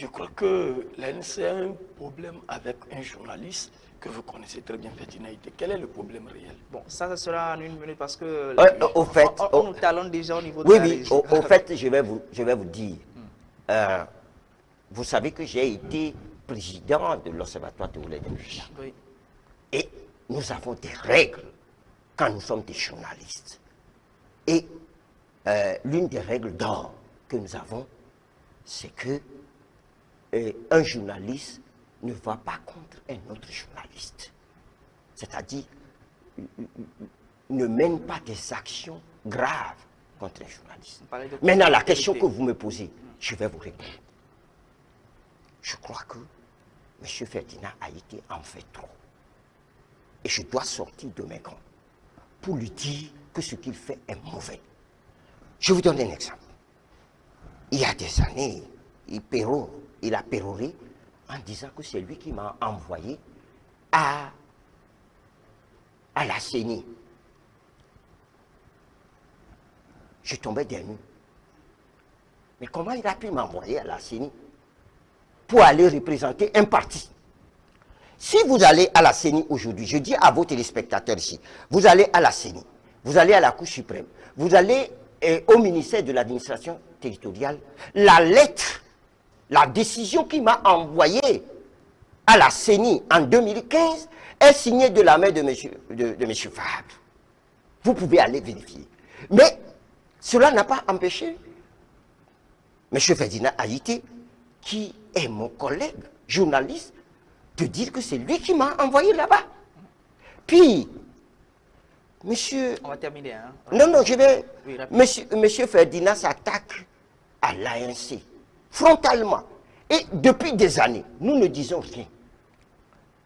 Je crois que l'ANC a un problème avec un journaliste que vous connaissez très bien, Ferdinand Aïté. Quel est le problème réel? Bon, ça sera en une minute parce que Au fait, on nous talonne déjà au niveau de oui, la oui, régie. au fait, je vais vous dire. Vous savez que j'ai été président de l'Observatoire togolais des médias. Oui. Et nous avons des règles quand nous sommes des journalistes. Et l'une des règles d'or que nous avons, c'est que un journaliste ne va pas contre un autre journaliste. C'est-à-dire, ne mène pas des actions graves contre un journaliste. Maintenant, la question que vous me posez, je vais vous répondre. Je crois que M. Ferdinand Aïté en fait trop. Et je dois sortir de mes grands pour lui dire que ce qu'il fait est mauvais. Je vous donne un exemple. Il y a des années, il a péroré en disant que c'est lui qui m'a envoyé à la CENI. Je tombais des nues. Mais comment il a pu m'envoyer à la CENI pour aller représenter un parti? Si vous allez à la CENI aujourd'hui, je dis à vos téléspectateurs ici, vous allez à la CENI, vous allez à la Cour suprême, vous allez au ministère de l'administration territoriale, la lettre, la décision qui m'a envoyé à la CENI en 2015 est signée de la main de M. Fabre. Vous pouvez aller vérifier. Mais cela n'a pas empêché M. Ferdinand Aïté, qui est mon collègue journaliste, de dire que c'est lui qui m'a envoyé là-bas. Puis, monsieur... On va terminer, hein? Non, je vais... Oui, monsieur Ferdinand s'attaque à l'ANC, frontalement. Et depuis des années, nous ne disons rien.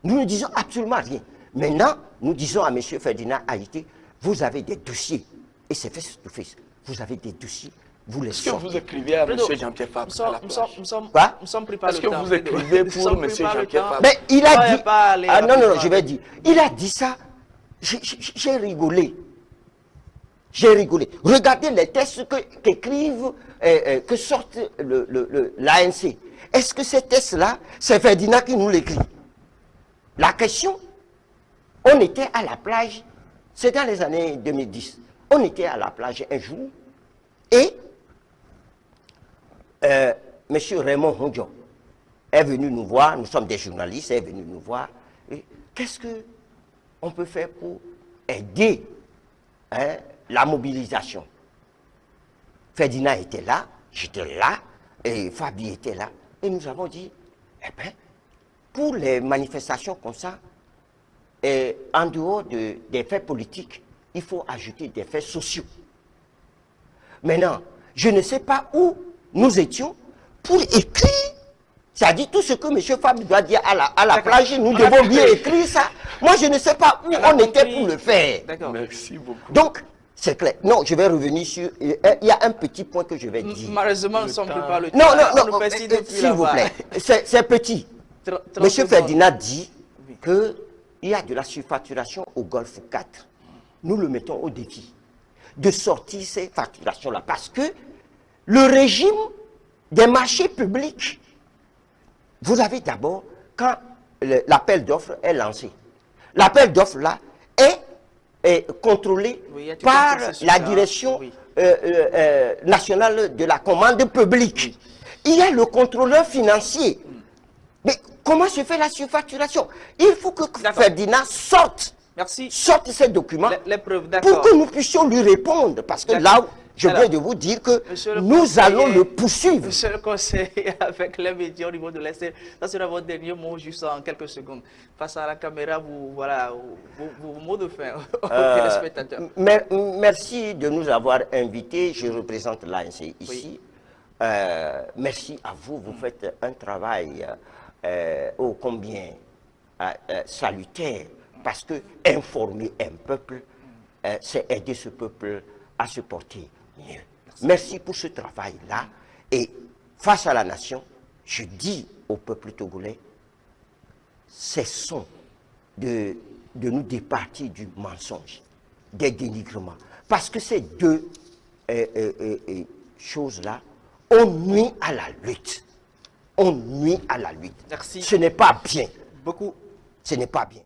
Nous ne disons absolument rien. Maintenant, nous disons à monsieur Ferdinand Aïté, vous avez des dossiers, et c'est face to face, vous avez des dossiers, vous les sortez. Est-ce que vous écrivez à monsieur Jean-Pierre Fabre à la plage? Nous sommes pris par le temps. Est-ce que vous écrivez pour monsieur Jean-Pierre Fabre? Mais il a dit... Ah non, je vais dire. Il a dit ça, j'ai rigolé. J'ai rigolé. Regardez les textes qu'écrivent, que sortent l'ANC. Est-ce que ces textes-là, c'est Ferdinand qui nous l'écrit? La question, on était à la plage, c'est dans les années 2010, on était à la plage un jour, et M. Raymond Hondjo est venu nous voir, nous sommes des journalistes, est venu nous voir. Qu'est-ce qu'on peut faire pour aider la mobilisation? Ferdinand était là, j'étais là, et Fabi était là, et nous avons dit, eh bien, pour les manifestations comme ça, en dehors des faits politiques, il faut ajouter des faits sociaux. Maintenant, je ne sais pas où nous étions pour écrire, c'est-à-dire tout ce que M. Fabi doit dire à la plage, nous devons bien écrire ça. Moi, je ne sais pas où on était pour le faire. Merci beaucoup. Donc, c'est clair. Non, je vais revenir sur... Il y a un petit point que je vais dire. Malheureusement, nous ne sommes plus par le temps. Non, s'il vous plaît. C'est petit. Monsieur Ferdinand dit qu'il y a de la surfacturation au Golfe 4. Nous le mettons au défi de sortir ces facturations-là. Parce que le régime des marchés publics, vous avez d'abord, quand l'appel d'offres est lancé, l'appel d'offres là est contrôlé par la direction nationale de la commande publique. Il y a le contrôleur financier. Mais comment se fait la surfacturation? Il faut que Ferdinand sorte ces documents pour que nous puissions lui répondre. Parce que là, je viens de vous dire que nous allons le poursuivre. Monsieur le conseiller, avec les médias au niveau de l'Est, ça sera votre dernier mot juste en quelques secondes. Face à la caméra, vos mots de fin aux téléspectateurs. Merci de nous avoir invités. Je représente l'ANC ici. Oui. Merci à vous. Vous faites un travail ô combien salutaire, parce que informer un peuple, c'est aider ce peuple à se porter mieux. Merci pour ce travail-là. Et face à la nation, je dis au peuple togolais, cessons de nous départir du mensonge, des dénigrements. Parce que ces deux choses-là ont nuit à la lutte. on nuit à la lutte. Merci Ce n'est pas bien. beaucoup. Ce n'est pas bien.